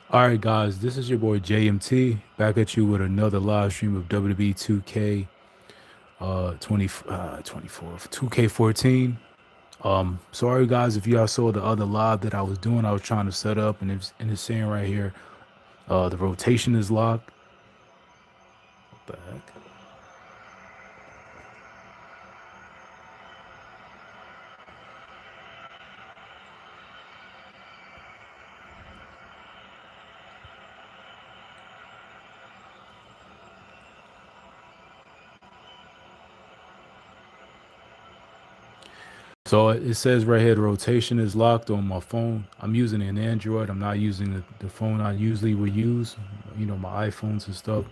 All right, guys, this is your boy JMT back at you with another live stream of WWE 2K 24 2K14. Sorry guys if y'all saw the other live that I was doing. I was trying to set up and it's saying right here, the rotation is locked. What the heck? So it says right here the rotation is locked on my phone. I'm using an Android. I'm not using the phone I usually would use, my iPhones and stuff.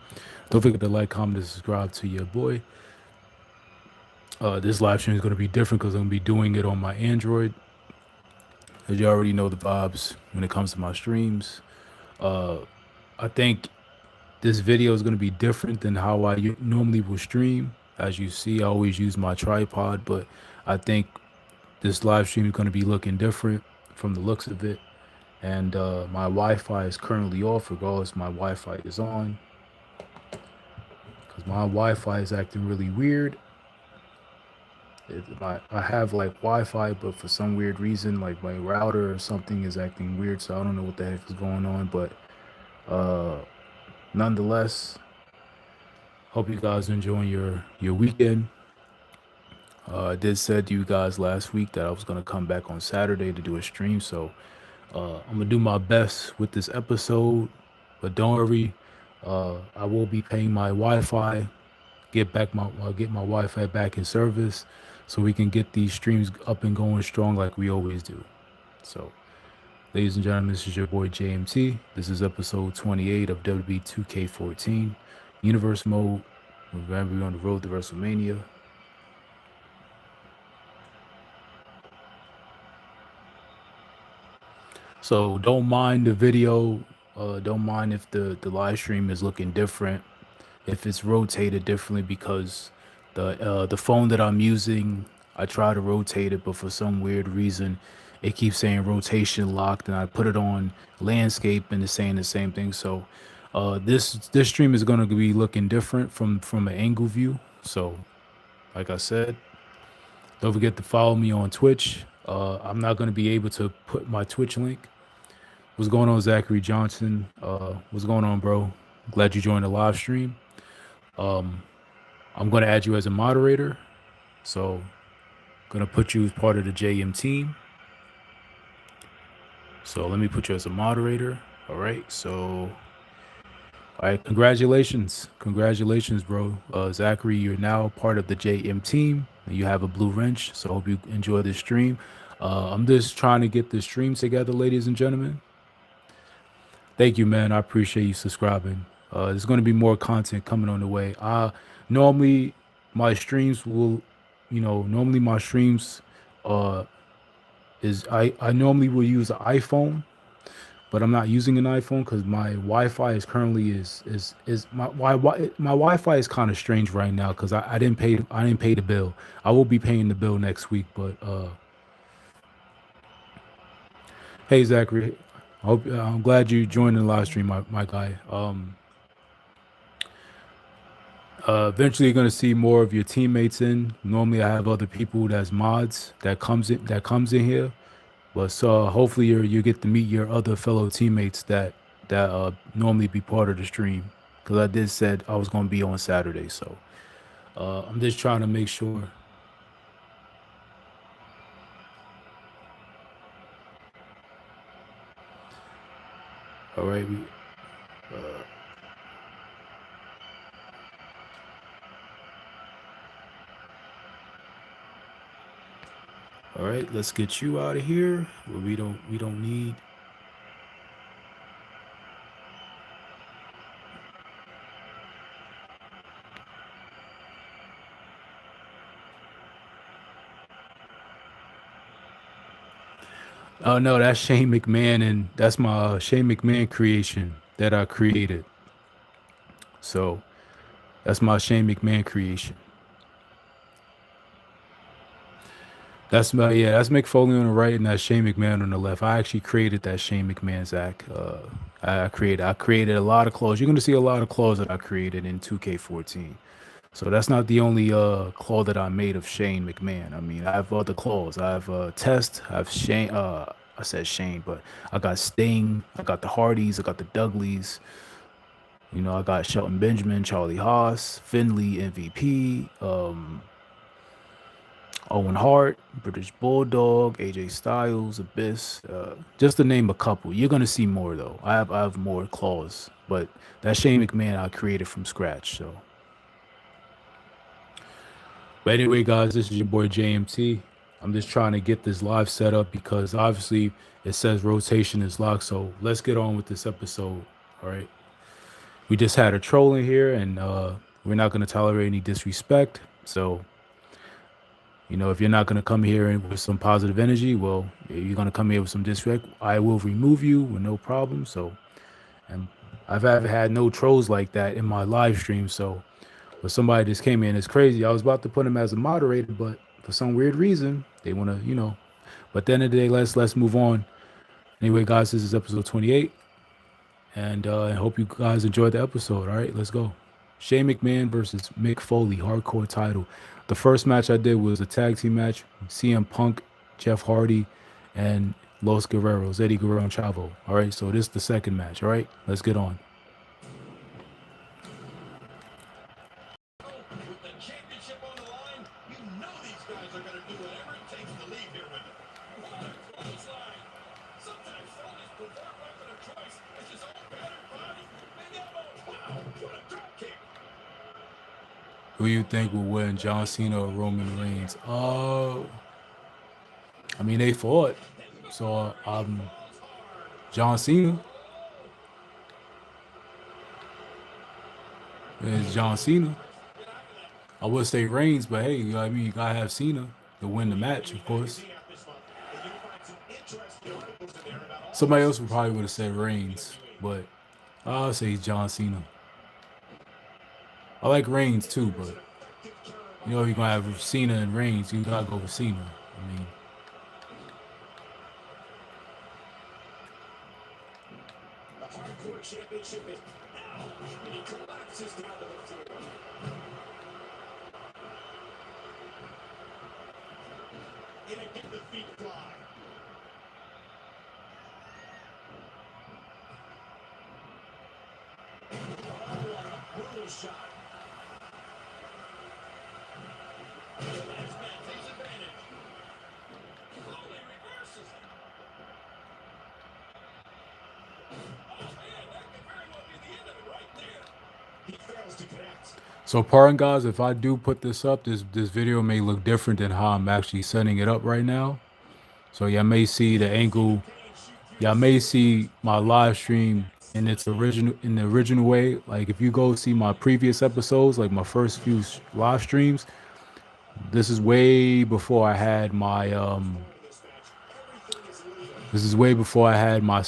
Don't forget to like, comment, and subscribe to your boy. This live stream is going to be different because I'm going to be doing it on my Android. As you already know the vibes when it comes to my streams. I think this video is going to be different than how I normally will stream. As you see, I always use my tripod, but I think this live stream is going to be looking different from the looks of it. And my Wi-Fi is currently off, regardless my Wi-Fi is on, because my Wi-Fi is acting really weird. I have like Wi-Fi, but for some weird reason, like my router or something is acting weird. So I don't know what the heck is going on, but uh, nonetheless, hope you guys are enjoying your weekend. I did said to you guys last week that I was gonna come back on Saturday to do a stream, so I'm gonna do my best with this episode. But don't worry, I will be paying my Wi-Fi, get my Wi-Fi back in service, so we can get these streams up and going strong like we always do. So, ladies and gentlemen, this is your boy JMT. This is episode 28 of WWE 2K14 Universe Mode. We're gonna be on the road to WrestleMania. So don't mind the video. Don't mind if the live stream is looking different, if it's rotated differently, because the phone that I'm using, I try to rotate it, but for some weird reason, it keeps saying rotation locked, and I put it on landscape and it's saying the same thing. So this stream is gonna be looking different from an angle view. So like I said, don't forget to follow me on Twitch. I'm not gonna be able to put my Twitch link. What's going on, Zachary Johnson? What's going on, bro? Glad you joined the live stream. I'm gonna add you as a moderator, so gonna put you as part of the JM team. So let me put you as a moderator. All right. So, all right. Congratulations, bro. Zachary, you're now part of the JM team. And you have a blue wrench. So hope you enjoy this stream. I'm just trying to get the stream together, ladies and gentlemen. Thank you, man. I appreciate you subscribing. There's going to be more content coming on the way. Normally my streams will, normally my streams uh, is I normally will use an iPhone, but I'm not using an iPhone because my Wi-Fi is currently is my Wi-Fi is kind of strange right now because I didn't pay the bill. I will be paying the bill next week, but hey Zachary, I'm glad you joined the live stream, my guy. Eventually, you're gonna see more of your teammates in. Normally, I have other people that's mods that comes in here, but so hopefully you get to meet your other fellow teammates that normally be part of the stream. Because I did said I was gonna be on Saturday, so I'm just trying to make sure. All right, all right. Let's get you out of here. We don't need. Oh no, that's Shane McMahon, and that's my Shane McMahon creation that I created. So that's my Shane McMahon creation. that's Mick Foley on the right and that's Shane McMahon on the left. I actually created that Shane McMahon Zach. I created a lot of clothes. You're gonna see a lot of clothes that I created in 2K14. So that's not the only claw that I made of Shane McMahon. I mean, I have other claws. I have Test. I have Shane. I said Shane, but I got Sting. I got the Hardys. I got the Dudleys. You know, I got Shelton Benjamin, Charlie Haas, Finley, MVP, Owen Hart, British Bulldog, AJ Styles, Abyss. Just to name a couple. You're gonna see more though. I have more claws, but that Shane McMahon I created from scratch. So. But anyway, guys, this is your boy JMT. I'm just trying to get this live set up because obviously it says rotation is locked. So let's get on with this episode. All right. We just had a troll in here and we're not going to tolerate any disrespect. So, you know, if you're not going to come here with some positive energy, well, if you're going to come here with some disrespect, I will remove you with no problem. So, and I've had no trolls like that in my live stream. So, but somebody just came in. It's crazy. I was about to put him as a moderator, but for some weird reason, they want to, you know. But at the end of the day, let's move on. Anyway, guys, this is episode 28, and I hope you guys enjoyed the episode. All right, let's go. Shane McMahon versus Mick Foley, hardcore title. The first match I did was a tag team match. CM Punk, Jeff Hardy, and Los Guerreros, Eddie Guerrero and Chavo. All right, so this is the second match. All right, let's get on. Who you think will win, John Cena or Roman Reigns? I mean, they fought. So, John Cena. It's John Cena. I would say Reigns, but hey, I mean, you gotta have Cena to win the match, of course. Somebody else would probably would have said Reigns, but I'll say John Cena. I like Reigns too, but you know, you're gonna have Cena and Reigns, you gotta go with Cena. I mean, so pardon guys, if I do put this up, this video may look different than how I'm actually setting it up right now. So y'all may see the angle, y'all may see my live stream in the original way. Like if you go see my previous episodes, like my first few live streams, this is way before I had my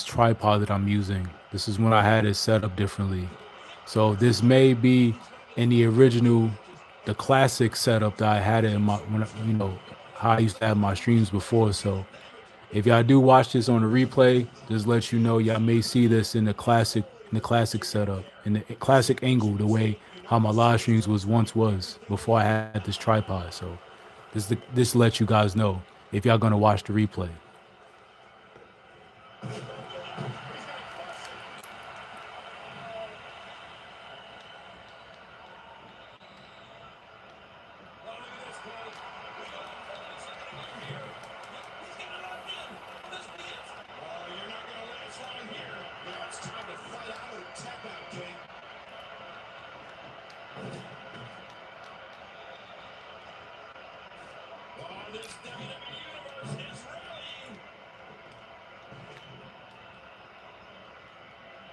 tripod that I'm using. This is when I had it set up differently. So this may be in the original, the classic setup that I had it in my, you know, how I used to have my streams before. So if y'all do watch this on the replay, just let you know y'all may see this in the classic setup, in the classic angle, the way how my live streams was before I had this tripod. So this lets you guys know if y'all gonna watch the replay.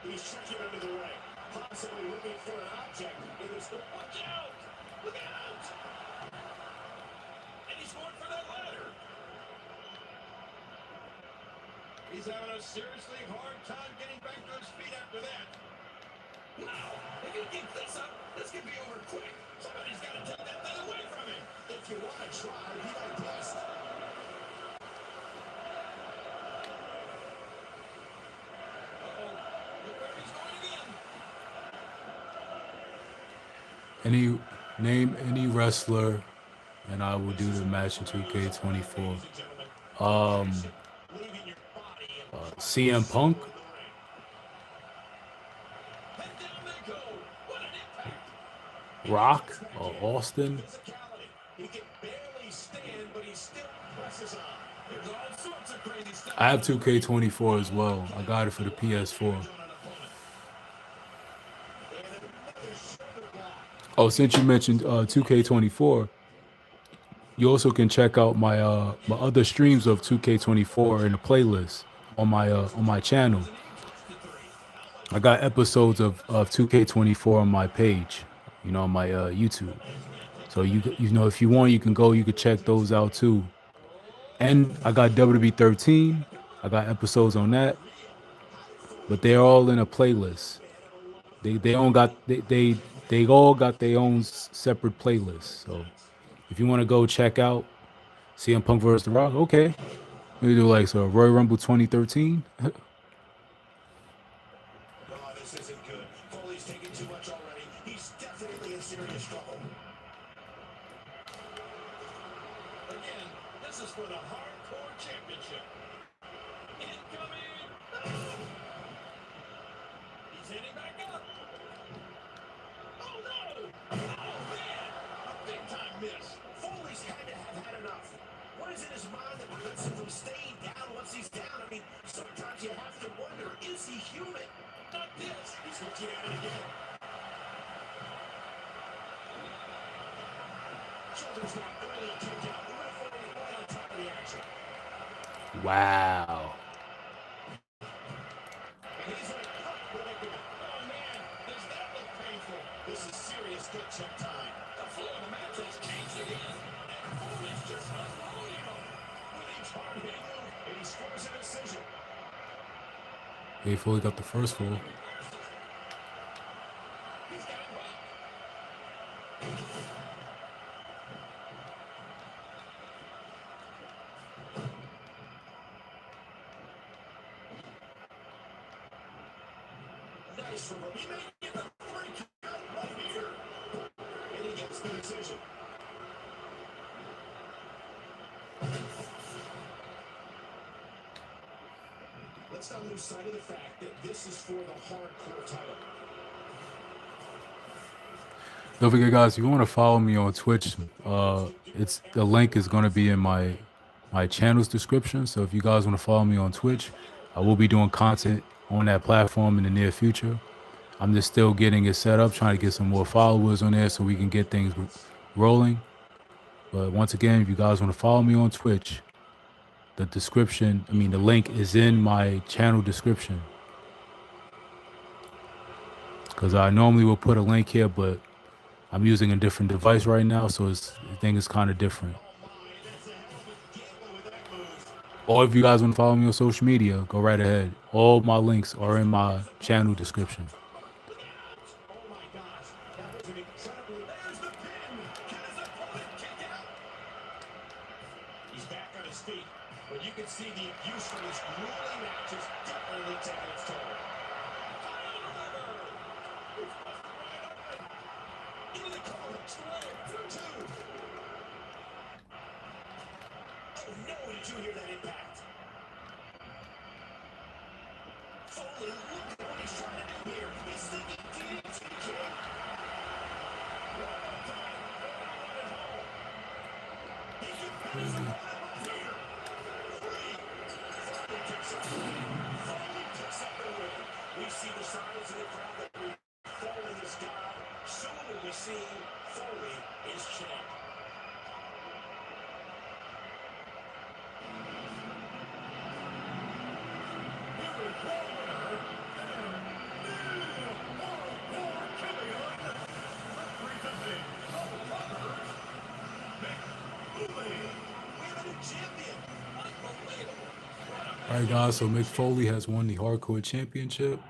He's checking under the ring, possibly looking for an object. It is the watch out! Look out! And he's going for that ladder. He's having a seriously hard time getting back to his feet after that. Now, if he keeps this up, this could be over quick. Somebody's got to take that thing away from him. If you want to try, he might bust. Any name any wrestler, and I will do the match in 2K24. Um, CM Punk, Rock, or Austin. I have 2K24 as well. I got it for the PS4. Oh, since you mentioned 2K24, you also can check out my other streams of 2K24 in a playlist on my channel. I got episodes of 2K24 on my page, on my YouTube. So if you want, you can go. You can check those out too. And I got WWE 13. I got episodes on that, but they're all in a playlist. They all got they all got their own separate playlists. So if you want to go check out CM Punk versus The Rock, okay. Maybe do like so Royal Rumble 2013. This isn't good. Foley's taking too much already. He's definitely in serious trouble. Again, this is for the Hardcore Championship. Incoming! He's hitting back up. Oh no! Oh man! A big time miss. Foley's had to have had enough. What is in his mind that prevents him from staying down once he's down? I mean, sometimes you have to wonder, is he human? Not this. He's looking at it again. Shoulders not early kick out. The referee right on top of the action. Wow. And he's in a cut predicament. Oh man, does that look painful? This is serious good check time. The flow of the match has changed again. And Foley's just unloading him. With each hard hit move, and he scores a decision. He fully got the first full. He's got him back. Nice from him. He may get the free count right here. And he gets the decision. Let's not lose sight of the fact that this is for the hardcore title. Don't forget, guys, if you want to follow me on Twitch, it's the link is going to be in my channel's description. So if you guys want to follow me on Twitch, I will be doing content on that platform in the near future. I'm just still getting it set up, trying to get some more followers on there so we can get things rolling. But once again, if you guys want to follow me on Twitch, the link is in my channel description. Because I normally will put a link here, but I'm using a different device right now, so the thing is kind of different. Or if you guys want to follow me on social media, go right ahead. All my links are in my channel description. Oh my gosh, that was an incredible. There's the pin. Can his opponent kick out? He's back on his feet, but you can see the abuse from his grueling match is definitely taking its toll. Into the corner, square, through two. Oh no, did you hear that impact? Foley, look at what he's trying to do here. He's thinking DDT kick. One more time, right at home. He can finish the one above here. Three. Foley picks up the win. Foley picks up the win. We see the signs in the crowd that Foley is God. Soon will we see Foley is champ. All right, guys, so Mick Foley has won the Hardcore Championship.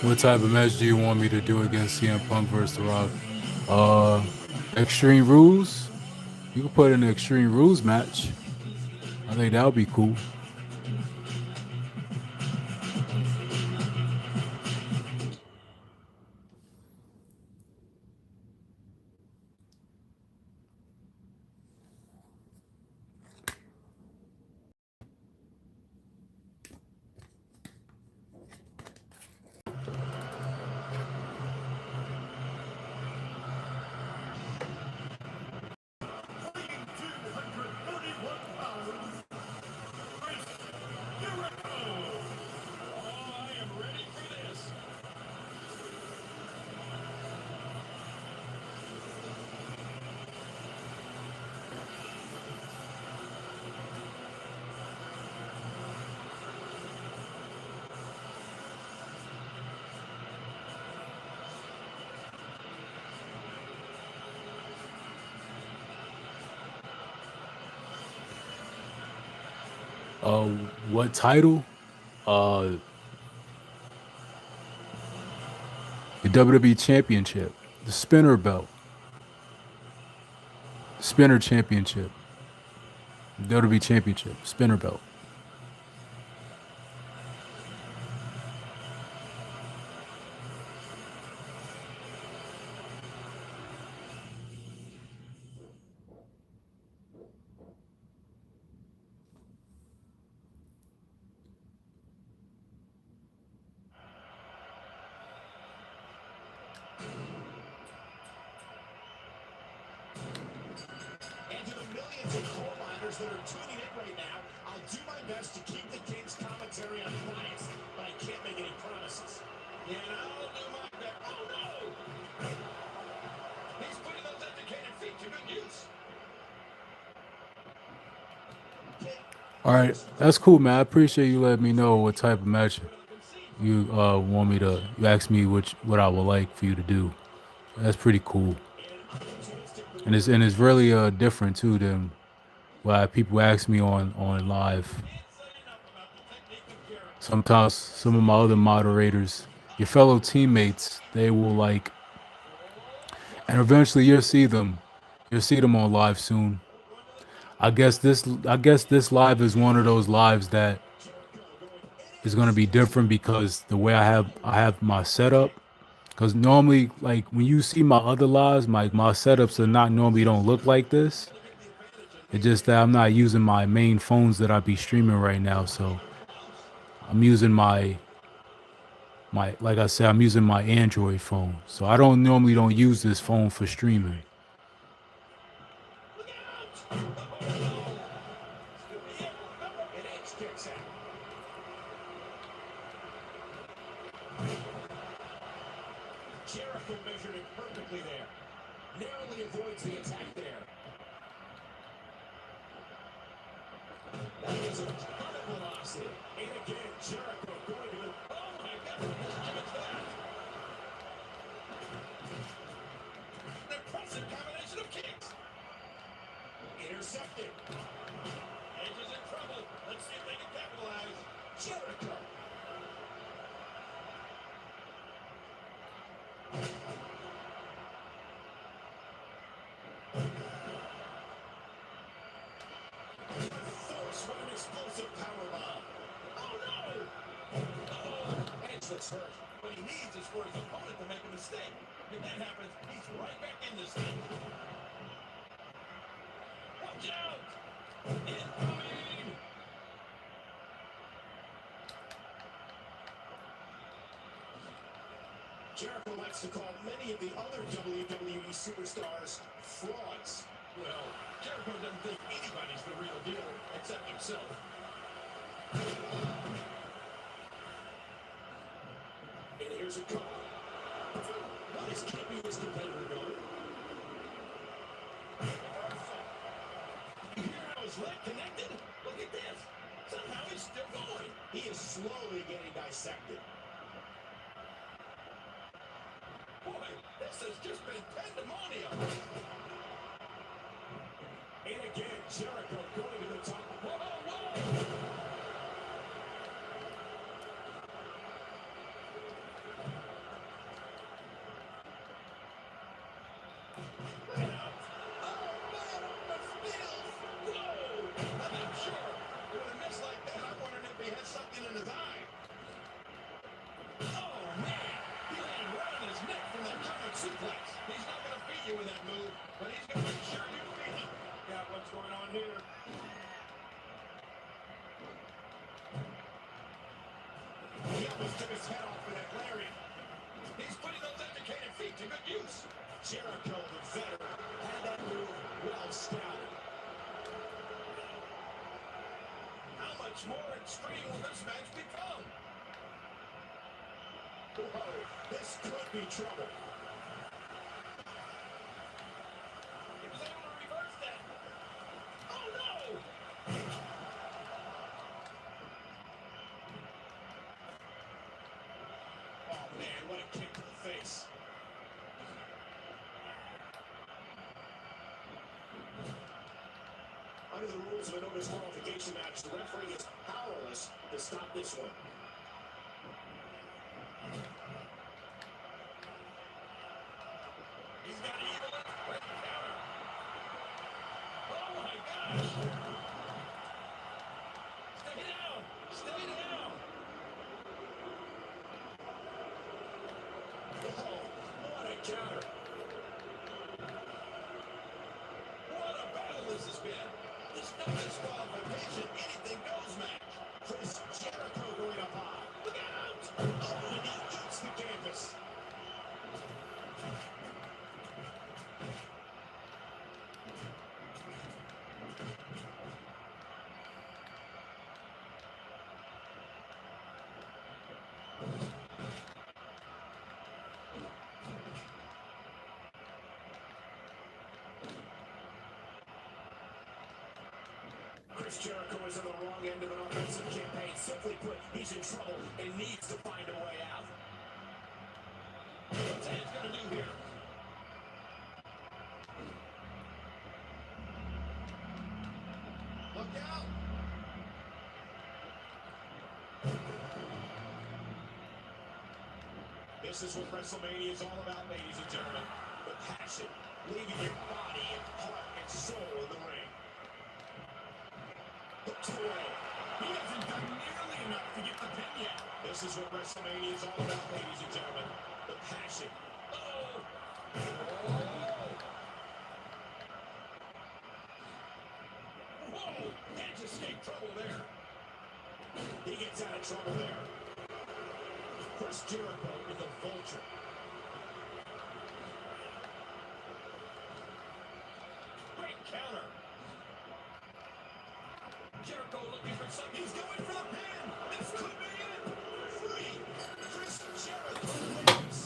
What type of match do you want me to do against CM Punk versus The Rock? Uh, Extreme Rules. You can put in an Extreme Rules match. I think that would be cool. Weighing 231 pounds, Chris Jericho. Oh, I am ready for this. Uh, what title? Uh, the WWE Championship, the Spinner Belt, Spinner Championship, WWE Championship, Spinner Belt. And to the millions of coal miners that are tuning in right now, I'll do my best to keep the King's commentary on clients, but I can't make any promises. And I'll do my best. Oh, no! He's putting those educated feet to good use. All right, that's cool, man. I appreciate you letting me know what type of match you want me to. You asked me what I would like for you to do. That's pretty cool, and it's really different too than what people ask me on live. Sometimes some of my other moderators, your fellow teammates, they will like, and eventually you'll see them. You'll see them on live soon. I guess this live is one of those lives that is going to be different because the way I have my setup. Because normally, like when you see my other lives, my setups are not normally don't look like this. It's just that I'm not using my main phones that I be streaming right now. So I'm using my like I said, I'm using my Android phone. So I don't normally don't use this phone for streaming. And Edge kicks out. Jericho measured it perfectly there. Narrowly avoids the attack there. That was a ton of velocity. And again, Jericho going to the... Oh, my God. Give it to that. An impressive combination of kicks. Intercepted. Edge is in trouble. Let's see if they can capitalize. Jericho. Force with an explosive power bomb. Oh no! Oh, Edge looks hurt. What he needs is for his opponent to make a mistake. If that happens, he's right back in this thing. Watch out! Incoming! Jericho likes to call many of the other WWE superstars frauds. Well, Jericho doesn't think anybody's the real deal except himself. And here's a call. What is keeping his competitor going? You hear how his leg connected? Look at this. Somehow he's still going. He is slowly getting dissected. Boy, this has just been pandemonium. And again, Jericho going to the top. Whoa, whoa! Took his head off with that lariat. He's putting those educated feet to good use. Jericho, the veteran, had that move well scouted. How much more extreme will this match become? Whoa, this could be trouble. He was able to reverse that. Oh no! Oh man, what a kick to the face. Under the rules of a no disqualification match, the referee is powerless to stop this one. He's got to evil it. Right counter. Oh my gosh! Stay down! Stay down! Oh, what a counter! What a battle this has been! This no disqualification, anything goes match. Chris Jericho going up high. Look out! Oh, and he eats the canvas. Chris Jericho is on the wrong end of an offensive campaign. Simply put, he's in trouble and needs to find a way out. What's Edge going to do here? Look out! This is what WrestleMania is all about, ladies and gentlemen. The passion, leaving your body and heart and soul in the ring. Hooks away. He hasn't done nearly enough to get the pin yet. This is what WrestleMania is all about, ladies and gentlemen. The passion. Oh! Whoa! Edge escaped trouble there. He gets out of trouble there. Chris Jericho is a vulture. Great counter. Jericho looking for something. He's going for the pin. This could be it. 3. Chris Jericho wins.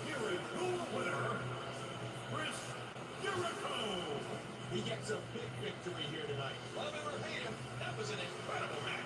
Here is your winner, Chris Jericho. He gets a big victory here tonight. Love him or hate him, that was an incredible match.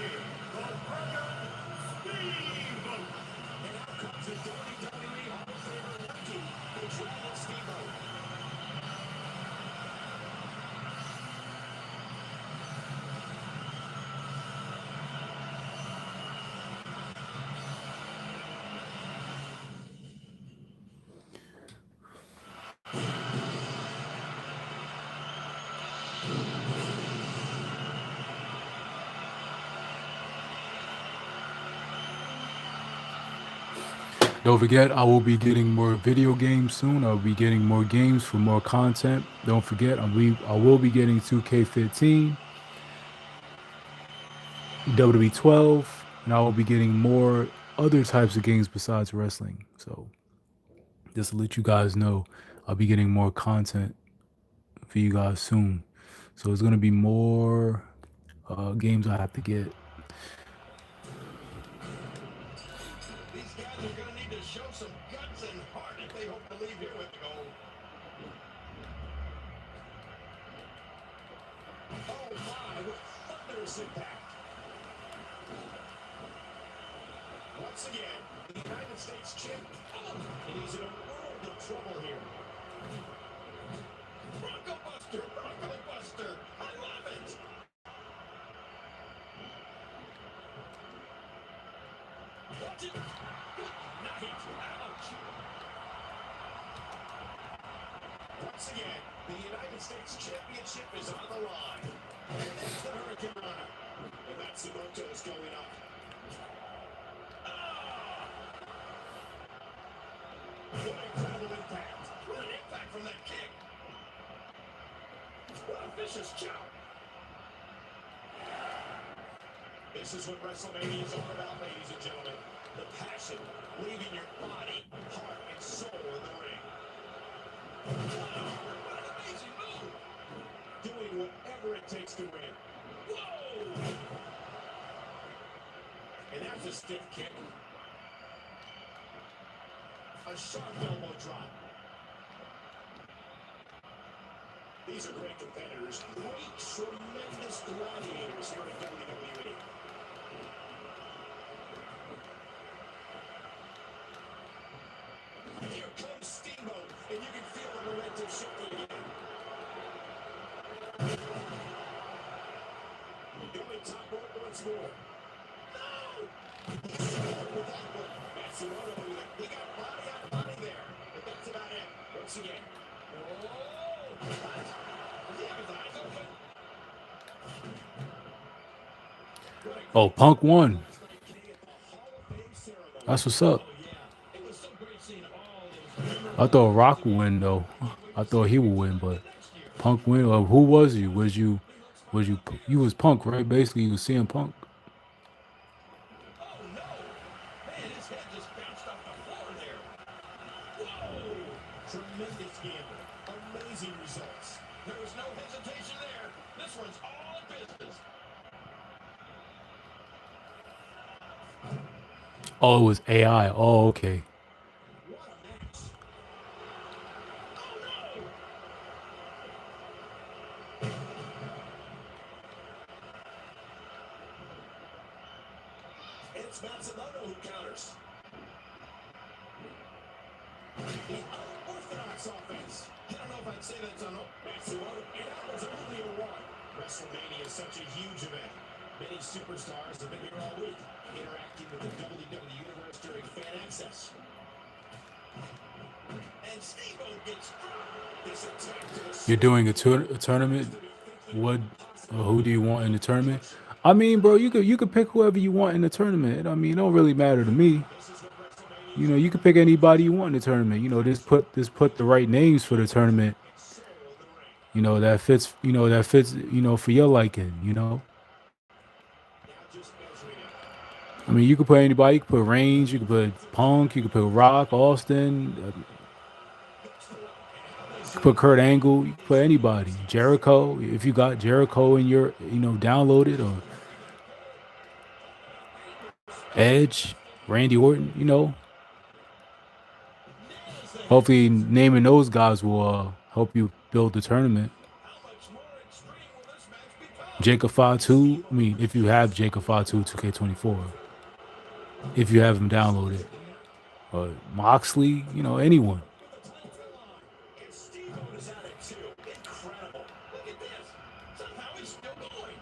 the Rugged Speedboat. And out comes the WWE Hall of Famer Ricky, the Dragon Steamboat. Don't forget, I will be getting more video games soon. I'll be getting more games for more content. Don't forget, I will be getting 2K15, WWE 12, and I will be getting more other types of games besides wrestling. So just to let you guys know, I'll be getting more content for you guys soon. So it's gonna be more games I have to get. These guys are going to need to show some guts and heart if they hope to leave here with the gold. Oh my, with thunderous impact. Once again, the United States champ, and he's in a world of trouble here. Bronco Buster, Bronco Buster, I love it. Watch it. Good night. Ouch. Once again, the United States Championship is on the line. And there's the Hurricane Runner. And that's the Moto's going up. Ah! What incredible impact. What an impact from that kick. What a vicious chop. This is what WrestleMania is all about, ladies and gentlemen. The passion, leaving your body, heart, and soul in the ring. Wow, what an amazing move! Doing whatever it takes to win. Whoa! And that's a stiff kick. A sharp elbow drop. These are great competitors. Great, tremendous gladiators here at WWE. Here comes Steamboat, and you can feel the momentum shifting again. Going top rope once more. No! With that one, Matsumoto, he got body on body there. But that's about it. Once again. Oh! What? He had his eyes open. Oh, Punk won. That's what's up. I thought Rock would win though. I thought he would win, but Punk win. Who was you? You was Punk, right? Basically, you was CM Punk. Oh no! Man, his head just bounced off the floor there. Whoa! Tremendous gamble. Amazing results. There was no hesitation there. This one's all business. Oh, it was AI. Oh, okay. What a match. Oh no! It's Matsumoto who counters. The unorthodox offense. I don't know if I'd say that's on Matsumoto. And that was only a one. WrestleMania is such a huge event. Many superstars have been here all week, interacting with the WWE Universe during fan access. And Steamboat gets this attack to the You're doing a tournament. What? Who do you want in the tournament? I mean, bro, you could pick whoever you want in the tournament. I mean, it don't really matter to me. You know, you can pick anybody you want in the tournament. You know, just put the right names for the tournament. You know that fits. You know that fits. You know for your liking. You know. I mean, you could put anybody. You could put Reigns. You could put Punk. You could put Rock, Austin. You could put Kurt Angle. You could put anybody. Jericho. If you got Jericho in your, downloaded, or Edge, Randy Orton. Hopefully, naming those guys will help you build the tournament. How much more extreme will this match become? Jacob Fatu. I mean, if you have Jacob Fatu 2K24, if you have him downloaded, Moxley, anyone. And Steve-O is at it too. Incredible. Look at this. Somehow he's still going.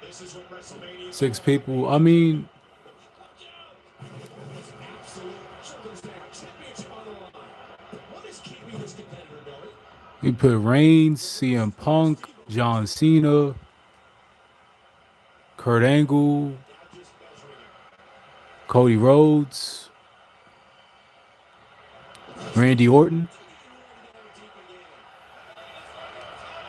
This is what WrestleMania's all Six about, people. I baby. mean, Watch out. Absolute shoulders down. Championship on the line. What is keeping this competitor going? you put Reigns, CM Punk, John Cena, Kurt Angle, Now just measuring him. Cody Rhodes, Randy Orton. Digging in down deep again.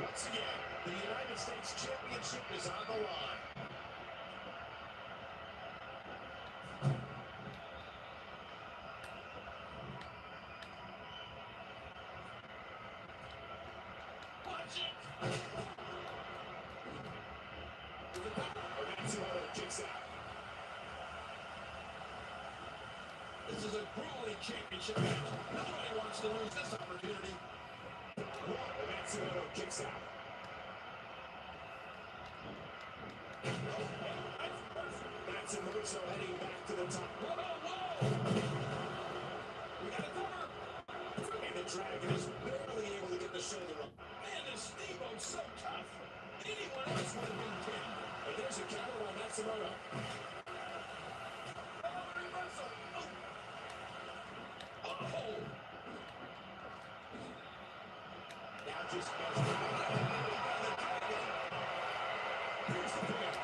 Once again, the United States Championship is on the line. Watch it. Matsumoto kicks out. This is a grueling championship match. Nobody wants to lose this opportunity. Matsumoto kicks out. Matsumoto heading back to the top. Whoa, whoa, whoa. We got a cover. And the Dragon is barely able to get the shoulder up. Man, this Steve-O's so tough. Anyone else would have been pinned. But there's a cover on Matsumoto. Oh! Now just here's the pin.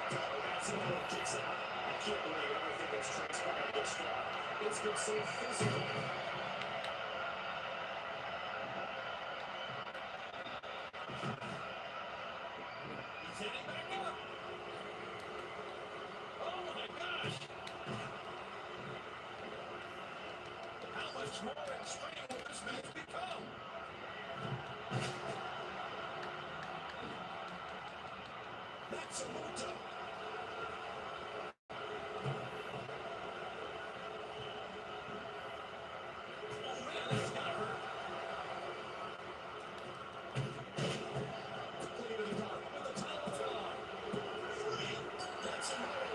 Matsumoto kicks out. I can't believe everything that's transpired this far. It's been so physical. He's heading back up. Oh my gosh! How much more extreme will this match become? Matsumoto. Oh man, that's gotta hurt. Quickly into the dark, with the title on the line. Three. Matsumoto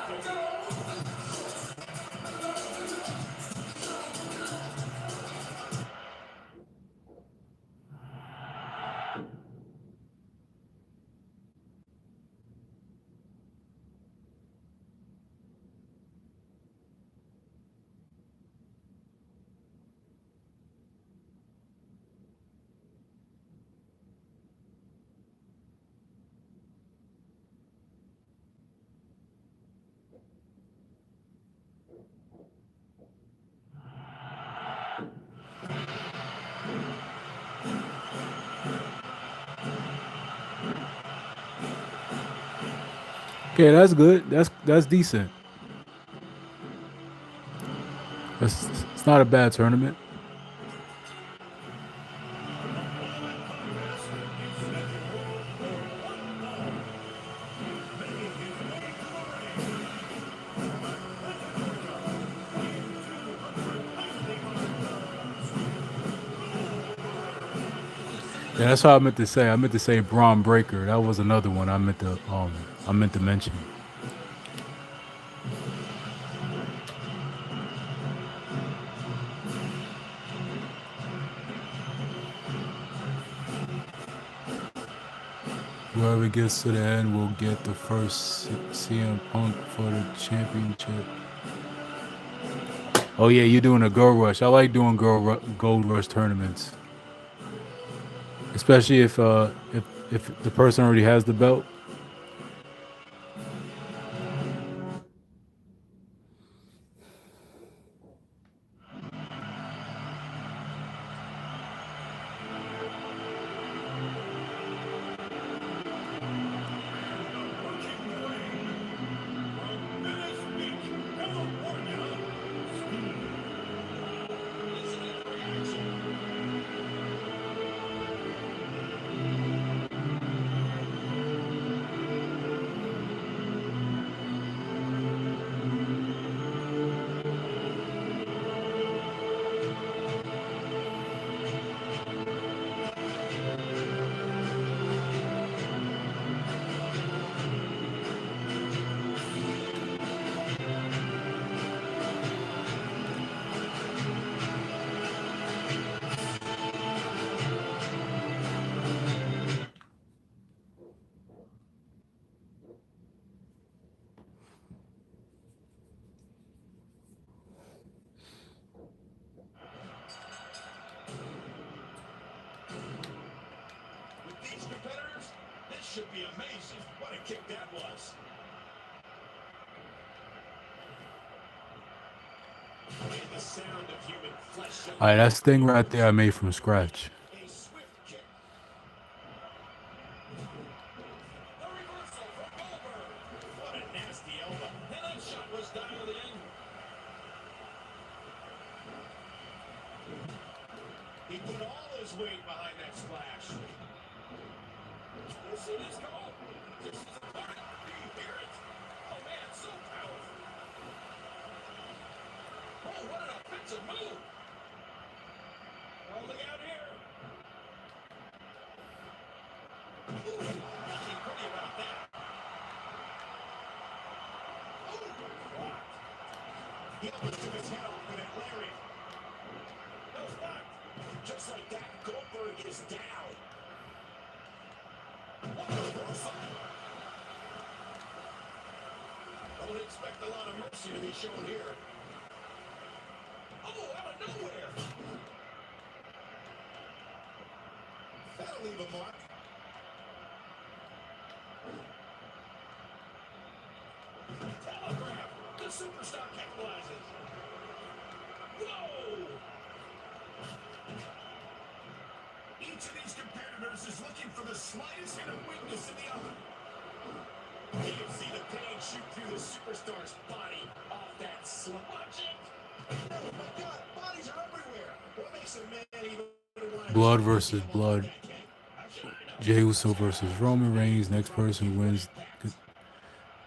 wins this. Okay, that's good. That's decent. It's not a bad tournament. Yeah, that's how I meant to say. I meant to say Braun Breaker. That was another one I meant to mention. Whoever gets to the end will get the first CM Punk for the championship. Oh yeah, you're doing a Gold Rush. I like doing Gold Rush tournaments, especially if the person already has the belt. What a kick that was. And the sound of human flesh All right, that's thing right there I made from scratch. a swift kick. The reversal from Goldberg. What a nasty elbow. And that shot was dialed in. He put all his weight behind that splash. You see this go? This is a part. Do you hear it? Oh man, so powerful. Oh, what an offensive move. Oh, look out here. Ooh, nothing pretty about that. Oh, blocked. He almost took his head off with that lariat. No blocked. Just like that, Goldberg is down. What a reversal. I would expect a lot of mercy to be shown here. Oh, out of nowhere. That'll leave a mark. Telegraph. The superstar capitalizes. Whoa! Each of these competitors is looking for the slightest hint of weakness in the other. You can see the pain shoot through the superstar's body off that slip. Watch it! Oh my God, bodies are everywhere. What makes a man even want to Blood versus blood. Jey Uso versus Roman Reigns. Next person wins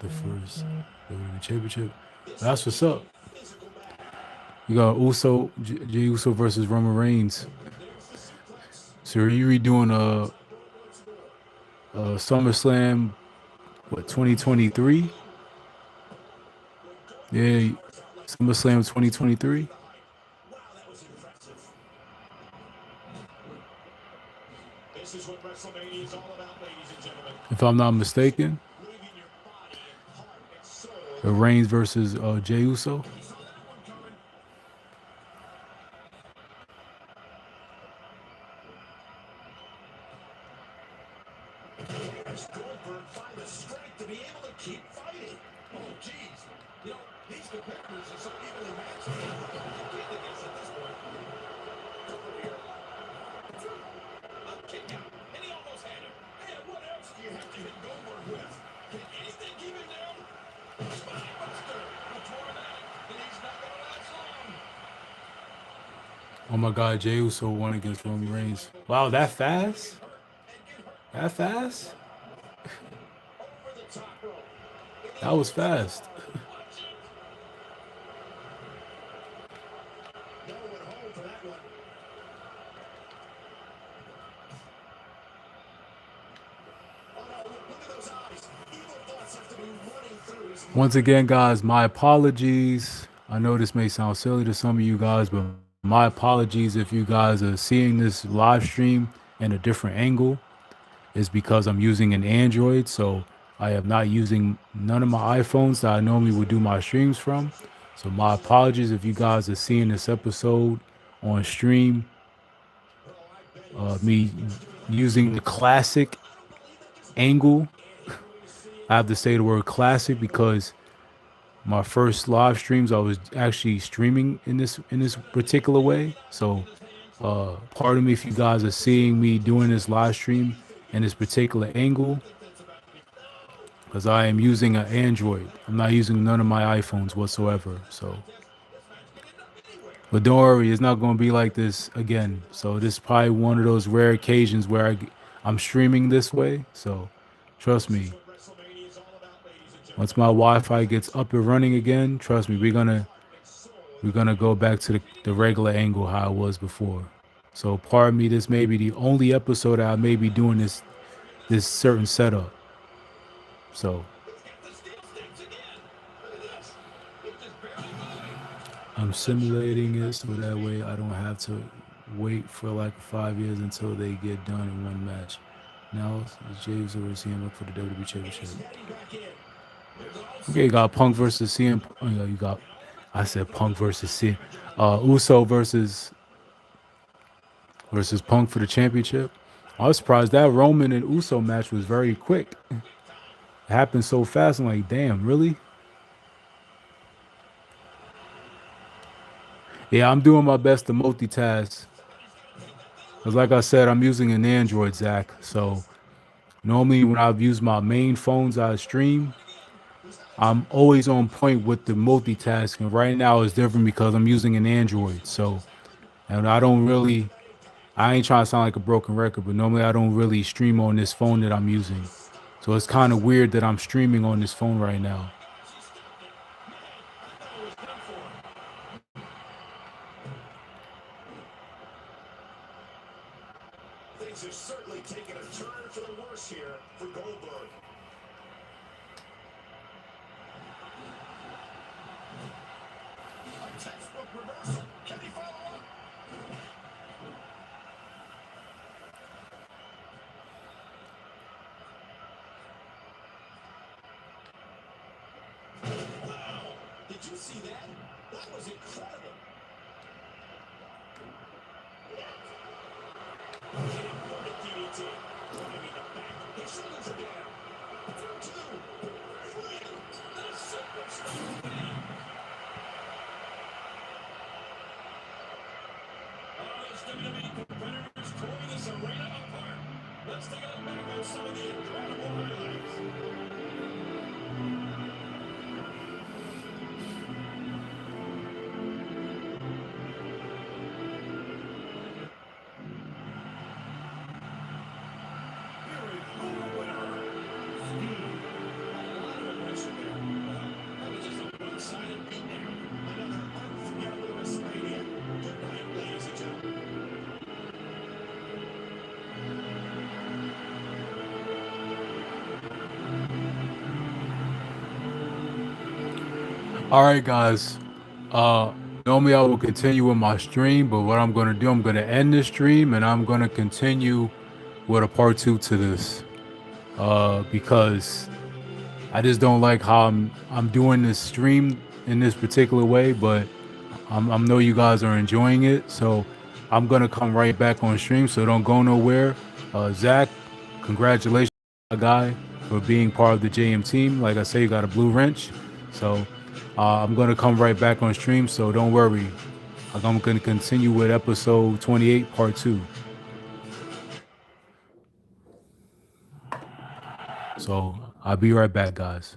the first WWE Championship. That's what's up. physical battle? You got Jey Uso versus Roman Reigns. There's the suplex. So are you redoing Goldberg's more. SummerSlam, what, 2023? Yeah, SummerSlam 2023. Wow, that was impressive. This is what WrestleMania is all about, ladies and gentlemen. If I'm not mistaken, Leaving your body and heart and soul. the Reigns versus Jey Uso. You saw that one coming. Does Goldberg find the strength to be able to keep fighting? Oh, geez. You know, these competitors are so evenly matched. You can't against at this point. Over here. A kick out. And he almost had him. Man, what else do you have to hit Goldberg with? Can anything keep him down? Spine buster. A tornado. And he's not going to last long. Oh my God, Jey Uso won against Roman Reigns. Wow, that fast? That fast? Over the top rope. That was fast. Watch it. No one home for that one. Oh no, look at those eyes. Evil thoughts have to be running through his mind. Once again, guys, my apologies. I know this may sound silly to some of you guys, but my apologies if you guys are seeing this live stream in a different angle. Is because I'm using an Android, so I am not using none of my iPhones that I normally would do my streams from. So my apologies if you guys are seeing this episode on stream, me using the classic angle. I have to say the word classic because my first live streams I was actually streaming in this particular way. So pardon me if you guys are seeing me doing this live stream in this particular angle, because I am using an Android. I'm not using none of my iPhones whatsoever. So, but don't worry, it's not going to be like this again. So this is probably one of those rare occasions where I'm streaming this way. So trust me, WrestleMania is all about, ladies and gentlemen. once my Wi-Fi gets up and running again, trust me, we're gonna go back to the regular angle how it was before. So pardon me, this may be the only episode I may be doing this certain setup. So He's got the steel sticks again. Look at this. He's just barely moving. I'm simulating it so that way I don't have to wait for like 5 years until they get done in one match. Now it's Jey Uso versus CM Punk for the WWE Championship. He's heading back in. There's also Okay, you got Punk versus CM. Oh, yeah, you got. I said Punk versus CM. Uso versus Punk for the championship. I was surprised that Roman and Uso match was very quick. happened so fast. I'm like, damn, really? Yeah, I'm doing my best to multitask. Cause like I said, I'm using an Android, Zach. So normally when I've used my main phones I stream, I'm always on point with the multitasking. Right now it's different because I'm using an Android. So and I don't really I ain't trying to sound like a broken record, but normally I don't really stream on this phone that I'm using. So it's kind of weird that I'm streaming on this phone right now. Things have certainly taken a turn for the worse here for Goldberg. A textbook reversal. Can he follow up? Wow. Did you see that? That was incredible. Important DDT. Driving the back. His shoulders are down. For two. Three. The superstar. These WWE competitors tore this arena apart. Let's take a look back on some of the incredible highlights. Here is your winner, Steve. A lot of aggression there. Well, that was just a one-sided beatdown. Another unforgettable WrestleMania. Good night, ladies and gentlemen. All right, guys. Uh, Normally I will continue with my stream, but what I'm gonna do, I'm gonna end the stream and I'm gonna continue with a part two to this. Because I just don't like how I'm doing this stream in this particular way, but I know you guys are enjoying it, so I'm gonna come right back on stream. So don't go nowhere. Zach, congratulations, my guy, for being part of the JM team. Like I say, you got a blue wrench, so I'm gonna come right back on stream. So don't worry. I'm gonna continue with episode 28, part two. So I'll be right back, guys.